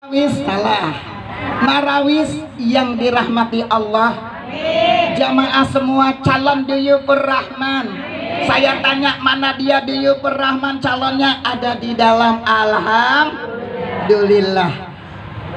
Marawis salah. Marawis yang dirahmati Allah. Jamaah semua calon Duyufur Rahman. Saya tanya mana dia Duyufur Rahman, calonnya ada di dalam. Alhamdulillah.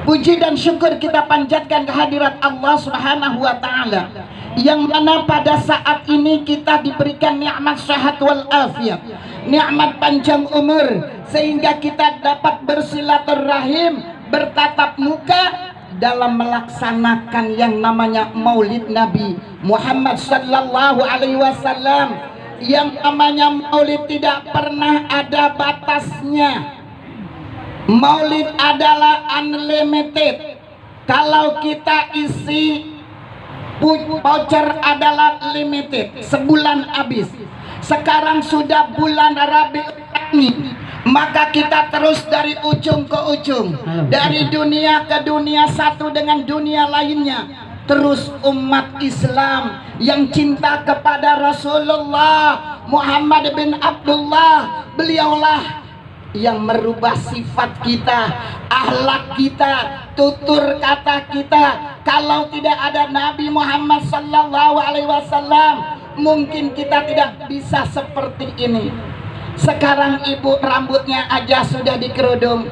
Puji dan syukur kita panjatkan kehadirat Allah Subhanahu wa taala, yang mana pada saat ini kita diberikan nikmat sehat wal afiat, nikmat panjang umur, sehingga kita dapat bersilaturahim, bertatap muka dalam melaksanakan yang namanya Maulid Nabi Muhammad sallallahu alaihi wasallam. Yang namanya Maulid tidak pernah ada batasnya. Maulid adalah unlimited. Kalau kita isi voucher adalah limited, sebulan habis. Sekarang sudah bulan Rabiul Tsani, maka kita terus dari ujung ke ujung, dari dunia ke dunia satu dengan dunia lainnya. Terus umat Islam yang cinta kepada Rasulullah Muhammad bin Abdullah, beliaulah yang merubah sifat kita, akhlak kita, tutur kata kita. Kalau tidak ada Nabi Muhammad sallallahu alaihi wasallam, mungkin kita tidak bisa seperti ini. Sekarang ibu rambutnya aja sudah dikerudung,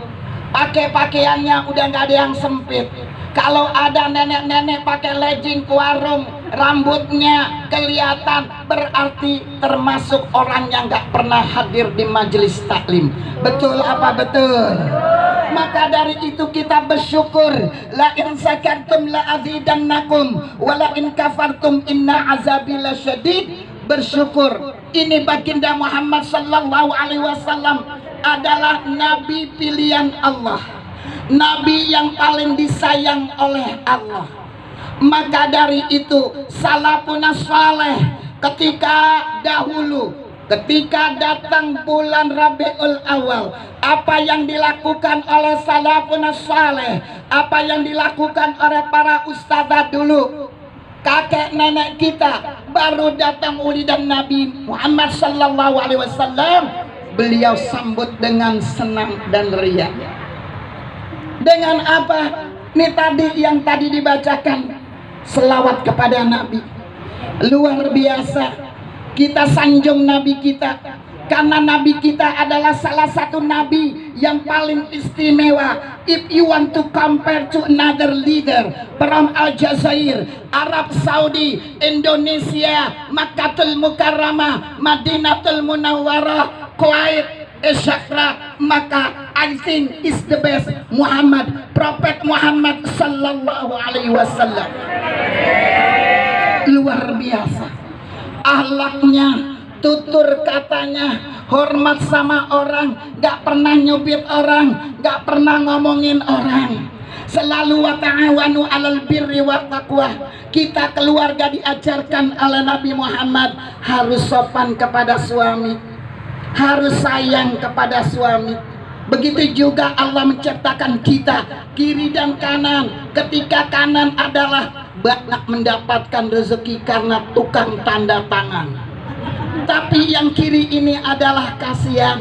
pakai pakaiannya udah nggak ada yang sempit. Kalau ada nenek-nenek pakai legging ke warung, rambutnya kelihatan, berarti termasuk orang yang nggak pernah hadir di majelis taklim. Betul apa betul? Maka dari itu kita bersyukur. La in sakartum la azidannakum wa la in kafartum inna azabi lasyadid. Bersyukur. Ini baginda Muhammad sallallahu alaihi wasallam adalah nabi pilihan Allah, nabi yang paling disayang oleh Allah. Maka dari itu salafun saleh ketika dahulu, ketika datang bulan Rabiul Awal, apa yang dilakukan oleh salafun saleh, apa yang dilakukan oleh para ustadzah dulu, kakek nenek kita, baru datang ulidan Nabi Muhammad sallallahu alaihi wasallam, beliau sambut dengan senang dan riang. Dengan apa? Ini tadi yang tadi dibacakan, selawat kepada Nabi. Luar biasa. Kita sanjung Nabi kita, karena Nabi kita adalah salah satu Nabi yang paling istimewa. If you want to compare to another leader from Aljazair, Arab Saudi, Indonesia, Makkatul Mukarramah, Madinatul Munawwarah, Kuwait, Syakra, maka I think is the best Muhammad, Prophet Muhammad sallallahu alaihi wasallam. Luar biasa akhlaknya, tutur katanya, hormat sama orang, gak pernah nyubit orang, gak pernah ngomongin orang. Selalu wa ta'awanu 'alal birri wa taqwa. Kita keluarga diajarkan oleh Nabi Muhammad harus sopan kepada suami, harus sayang kepada suami. Begitu juga Allah menciptakan kita kiri dan kanan. Ketika kanan adalah banyak mendapatkan rezeki karena tukang tanda tangan, tapi yang kiri ini adalah kasihan.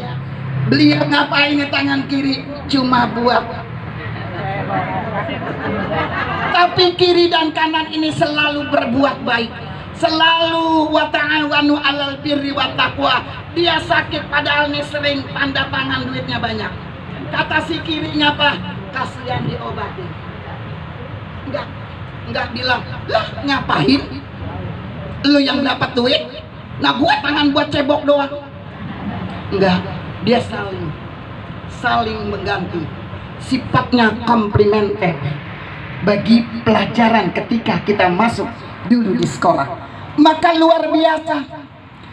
Beliau ngapain tangan kiri? Cuma buat. Tapi kiri dan kanan ini selalu berbuat baik, selalu wa ta'awanu 'alal birri wa taqwa. Dia sakit padahal nih sering tanda tangan, duitnya banyak. Kata si kirinya apa? Kasihan diobati. Enggak bilang, lah ngapain lu yang dapat duit, nah gua tangan buat cebok doang. Enggak, dia saling mengganti. Sifatnya komplementer bagi pelajaran ketika kita masuk dulu di sekolah. Maka luar biasa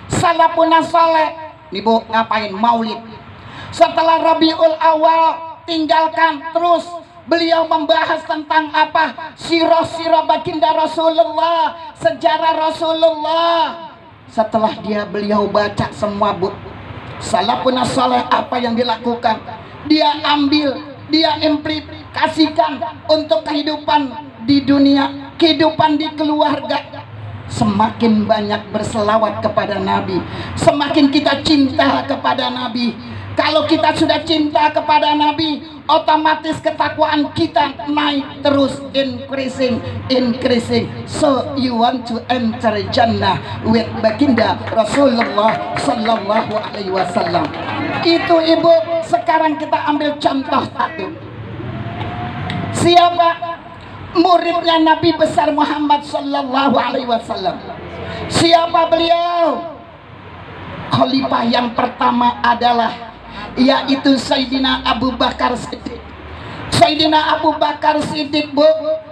salafun saleh. Nih Bu, ngapain Maulid? Setelah Rabiul Awal, tinggalkan terus. Beliau membahas tentang apa? Sirah-sirah baginda Rasulullah, sejarah Rasulullah. Setelah beliau baca semua Bu, salafun saleh apa yang dilakukan, dia ambil, dia implikasikan untuk kehidupan di dunia, kehidupan di keluarga. Semakin banyak berselawat kepada Nabi, semakin kita cinta kepada Nabi. Kalau kita sudah cinta kepada Nabi, otomatis ketakwaan kita naik terus, increasing. So you want to enter Jannah with baginda Rasulullah Sallallahu Alaihi Wasallam. Itu ibu. Sekarang kita ambil contoh satu. Siapa muridnya Nabi besar Muhammad Sallallahu Alaihi Wasallam? Siapa beliau? Khalifah yang pertama adalah yaitu Sayyidina Abu Bakar Siddiq. Sayyidina Abu Bakar Siddiq, bu,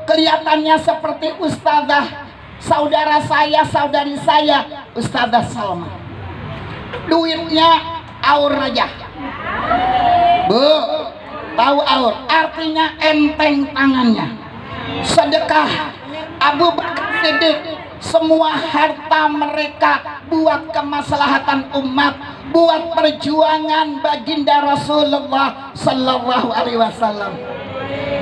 kelihatannya seperti ustazah saudara saya, saudari saya, Ustazah Salma. Duitnya aur aja, bu, tahu aur artinya enteng tangannya. Sedekah Abu Bakar Siddiq, semua harta mereka buat kemaslahatan umat, buat perjuangan baginda Rasulullah Sallallahu Alaihi Wasallam.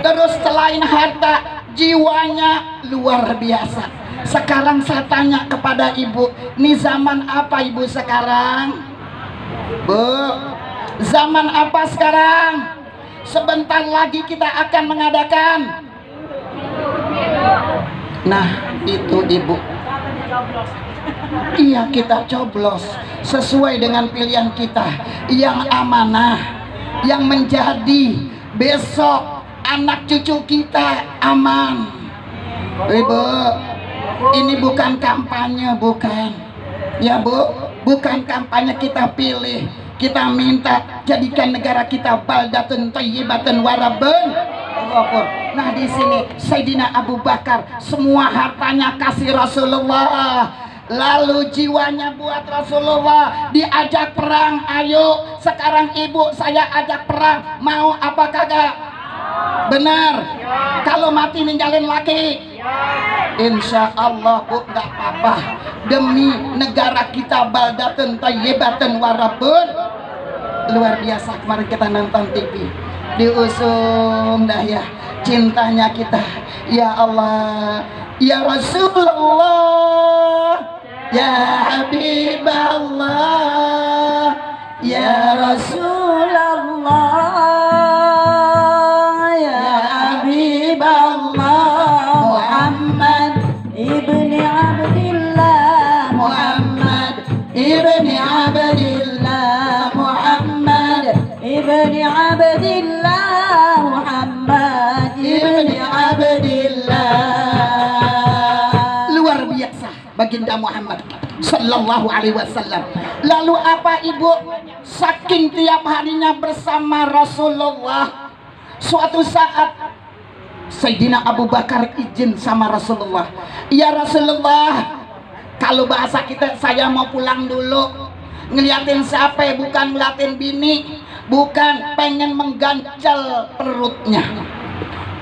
Terus selain harta, jiwanya luar biasa. Sekarang saya tanya kepada ibu, ini zaman apa ibu sekarang? Bu, zaman apa sekarang? Sebentar lagi kita akan mengadakan. Nah, itu ibu. Iya, kita coblos sesuai dengan pilihan kita yang amanah, yang menjadi besok anak cucu kita aman. Ibu, ini bukan kampanye, bukan. Ya bu, bukan kampanye, kita pilih. Kita minta jadikan negara kita baldatun thayyibatun warabun. Nah di sini Sayyidina Abu Bakar semua hartanya kasih Rasulullah, lalu jiwanya buat Rasulullah. Diajak perang, ayo sekarang ibu saya ajak perang, mau apa kagak? Benar. Kalau mati ninggalin laki, insya Allah bu nggak apa-apa, demi negara kita baldatun thayyibatun warabun. Luar biasa. Kemarin kita nonton TV, diusung dah ya cintanya kita. Ya Allah, ya Rasulullah, ya Habiballah, ya Rasulullah, ya Habiballah, Muhammad ibni Abdillah, Muhammad ibni Abdillah, Muhammad ibni Abdillah, Muhammad ibni Abdillah. Luar biasa baginda Muhammad Sallallahu Alaihi Wasallam. Lalu apa ibu? Saking tiap harinya bersama Rasulullah, suatu saat Sayyidina Abu Bakar izin sama Rasulullah, ya Rasulullah, kalau bahasa kita saya mau pulang dulu. Ngeliatin siapa? Bukan ngeliatin bini, bukan, pengen mengganjal perutnya.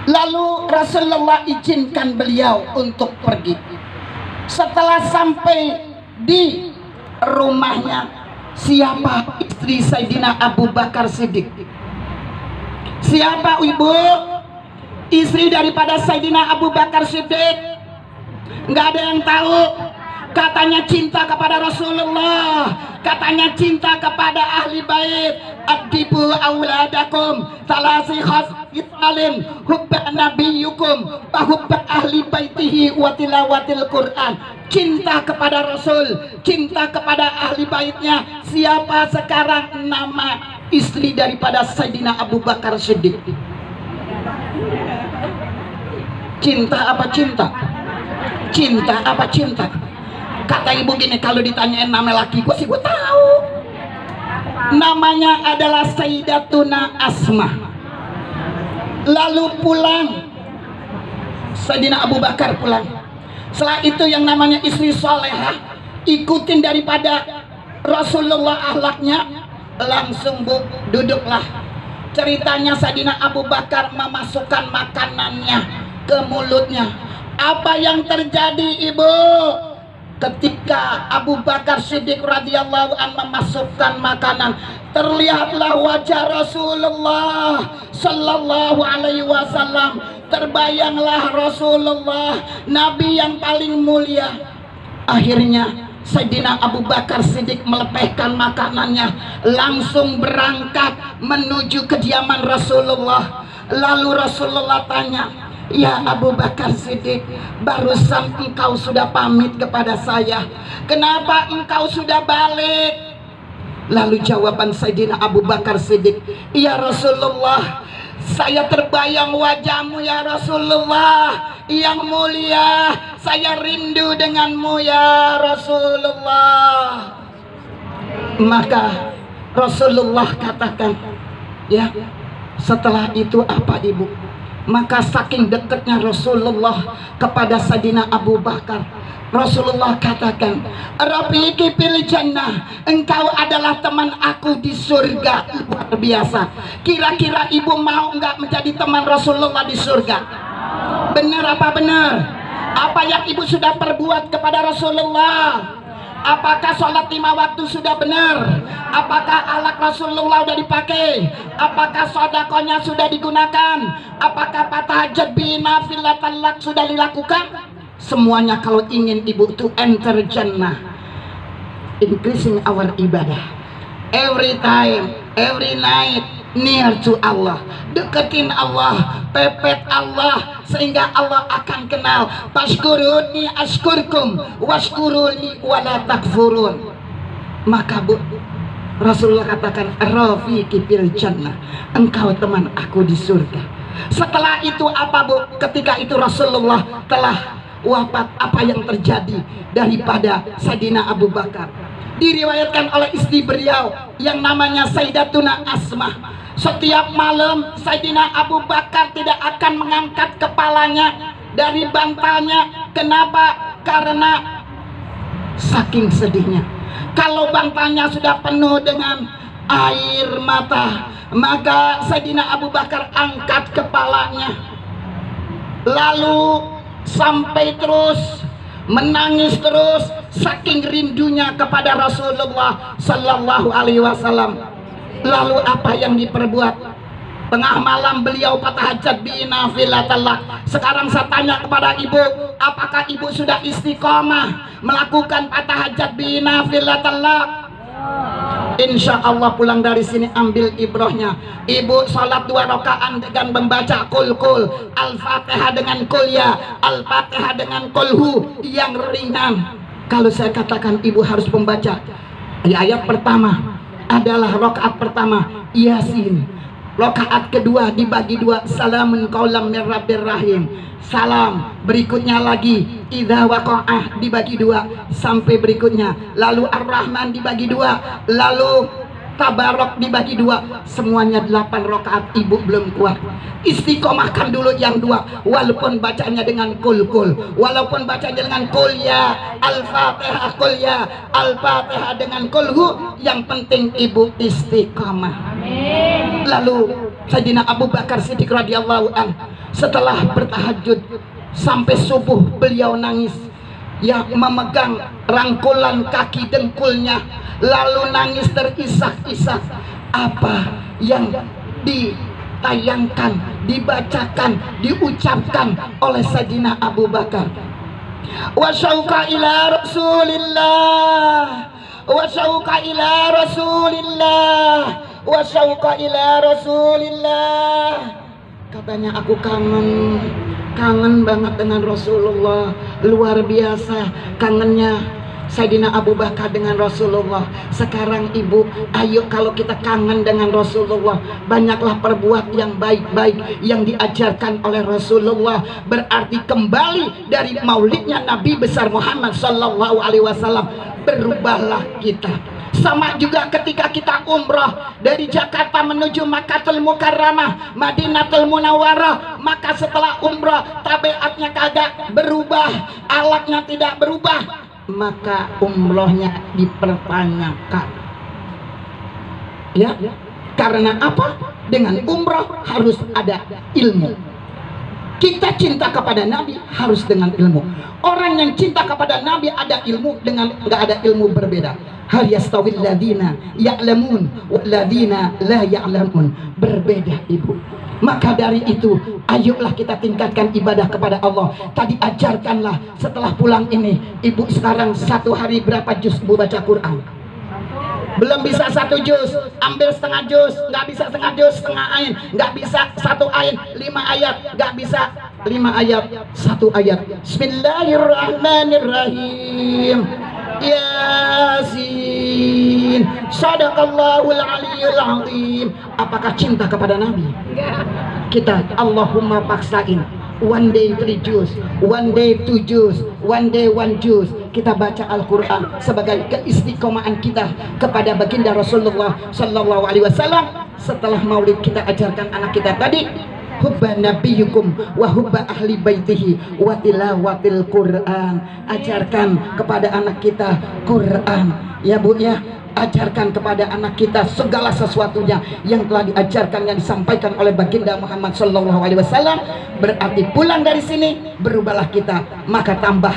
Lalu Rasulullah izinkan beliau untuk pergi. Setelah sampai di rumahnya, siapa istri Sayyidina Abu Bakar Siddiq? Siapa ibu? Istri daripada Sayyidina Abu Bakar Siddiq. Nggak ada yang tahu. Katanya cinta kepada Rasulullah, katanya cinta kepada ahli bait. Adibu auladakum salasi khas'alin hubba nabiyukum wa hubba ahli baitihi wa tilawatil Quran. Cinta kepada Rasul, cinta kepada ahli baitnya. Siapa sekarang nama istri daripada Sayyidina Abu Bakar Siddiq? Cinta apa cinta? Cinta apa cinta? Kata ibu gini, kalau ditanyain nama laki gue sih gue tahu. Namanya adalah Sayyidatuna Asma. Lalu pulang, Sayyidina Abu Bakar pulang. Setelah itu yang namanya istri solehah, ikutin daripada Rasulullah akhlaknya. Langsung bu, duduklah. Ceritanya Sayyidina Abu Bakar memasukkan makanannya ke mulutnya. Apa yang terjadi ibu? Ketika Abu Bakar Siddiq radhiyallahu anhu memasukkan makanan, terlihatlah wajah Rasulullah Sallallahu Alaihi Wasallam. Terbayanglah Rasulullah, Nabi yang paling mulia. Akhirnya Sayyidina Abu Bakar Siddiq melepehkan makanannya, langsung berangkat menuju kediaman Rasulullah. Lalu Rasulullah tanya, "Ya Abu Bakar Siddiq, barusan engkau sudah pamit kepada saya, kenapa engkau sudah balik?" Lalu jawaban Sayyidina Abu Bakar Siddiq, "Ya Rasulullah, saya terbayang wajahmu ya Rasulullah yang mulia, saya rindu denganmu ya Rasulullah." Maka Rasulullah katakan, ya, setelah itu apa ibu? Maka saking dekatnya Rasulullah kepada Sayyidina Abu Bakar, Rasulullah katakan, "Rafiqi fil jannah, engkau adalah teman aku di surga." Luar biasa. Kira-kira ibu mau nggak menjadi teman Rasulullah di surga? Benar apa benar? Apa yang ibu sudah perbuat kepada Rasulullah? Apakah sholat 5 waktu sudah benar? Apakah alat Rasulullah sudah dipakai? Apakah sodakonya sudah digunakan? Apakah tahajud binafilatal lak sudah dilakukan? Semuanya kalau ingin ibu to enter jannah, increasing our ibadah every time, every night, near to Allah, deketin Allah, pepet Allah, sehingga Allah akan kenal. Fashkuruni ashkurkum washkuruni wala takfurun. Maka bu, Rasulullah katakan, "Rafiqi fil jannah, engkau teman aku di surga." Setelah itu apa bu? Ketika itu Rasulullah telah wafat, apa yang terjadi daripada Sayyidina Abu Bakar? Diriwayatkan oleh istri beliau yang namanya Sayyidatuna Asmah, setiap malam Sayyidina Abu Bakar tidak akan mengangkat kepalanya dari bantalnya. Kenapa? Karena saking sedihnya. Kalau bantalnya sudah penuh dengan air mata, maka Sayyidina Abu Bakar angkat kepalanya, lalu sampai terus menangis terus, saking rindunya kepada Rasulullah Sallallahu Alaihi Wasallam. Lalu apa yang diperbuat? Tengah malam beliau tahajud binafilatal lak. Sekarang saya tanya kepada ibu, apakah ibu sudah istiqomah melakukan tahajud binafilatal lak? Insya Allah pulang dari sini ambil ibrohnya. Ibu sholat 2 rakaat dengan membaca kul-kul, Al-Fatihah dengan kulya, Al-Fatihah dengan kulhu yang ringan. Kalau saya katakan ibu harus membaca ayat pertama adalah rakaat pertama Yasin, rakaat kedua dibagi 2 salamun qaulam mir rabbir rahim, salam. Berikutnya lagi idza waqa'ah dibagi 2 sampai berikutnya, lalu ar-rahman dibagi 2, lalu tabarok dibagi 2, semuanya 8 rakaat. Ibu belum kuat, istiqomahkan dulu yang 2, walaupun bacanya dengan kul-kul, walaupun bacanya dengan kulya, Al-Fatihah kulya, Al-Fatihah dengan kulhu, yang penting ibu istiqomah. Amin. Lalu Sayyidina Abu Bakar Siddiq radhiyallahu anhu setelah bertahajud sampai subuh beliau nangis, ya, memegang rangkulan kaki dengkulnya, lalu nangis terisak-isak. Apa yang ditayangkan, dibacakan, diucapkan oleh Sayyidina Abu Bakar? Wa syauqa ila Rasulillah, wa syauqa ila Rasulillah, wa syauqa ila Rasulillah. Katanya, aku kangen banget dengan Rasulullah. Luar biasa kangennya Sayyidina Abu Bakar dengan Rasulullah. Sekarang ibu, ayo kalau kita kangen dengan Rasulullah, banyaklah perbuat yang baik-baik yang diajarkan oleh Rasulullah. Berarti kembali dari maulidnya Nabi besar Muhammad Sallallahu Alaihi Wasallam, berubahlah kita. Sama juga ketika kita umrah dari Jakarta menuju Makkahul Mukarramah, Madinatul Munawwarah, maka setelah umrah tabiatnya kagak berubah, alatnya tidak berubah, maka umrohnya dipertanyakan. Ya, karena apa? Dengan umrah harus ada ilmu. Kita cinta kepada Nabi harus dengan ilmu. Orang yang cinta kepada Nabi ada ilmu, dengan nggak ada ilmu berbeda. Hal yastawil ladzina ya'lamun wal ladzina la ya'lamun. Berbeda ibu. Maka dari itu, ayolah kita tingkatkan ibadah kepada Allah. Tadi ajarkanlah setelah pulang ini, ibu sekarang satu hari berapa juz ibu baca Quran? Belum bisa 1 juz, ambil setengah juz. Nggak bisa setengah juz, setengah ain. Nggak bisa 1 ain, 5 ayat. Nggak bisa 5 ayat, 1 ayat. Bismillahirrahmanirrahim. Yasin. Shadaqallahul aliyyul azim. Apakah cinta kepada Nabi? Kita Allahumma paksain. One day 3 juz, one day 2 juz, one day 1 juz. Kita baca Al-Quran sebagai keistiqomahan kita kepada baginda Rasulullah Sallallahu Alaihi Wasallam. Setelah maulid kita ajarkan anak kita tadi, hubba nabiyukum wa hubba ahli baitihi wa tilawatil Quran. Ajarkan kepada anak kita Quran, ya bu ya. Ajarkan kepada anak kita segala sesuatunya yang telah diajarkan, yang disampaikan oleh baginda Muhammad Sallallahu Alaihi Wasallam. Berarti pulang dari sini berubahlah kita, maka tambah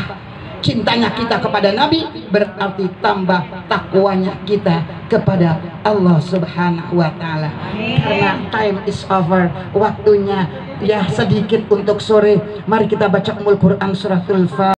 cintanya kita kepada Nabi, berarti tambah takwanya kita kepada Allah Subhanahu wa Ta'ala. Karena time is over, waktunya ya sedikit untuk sore. Mari kita baca Ummul Quran suratul Fatihah.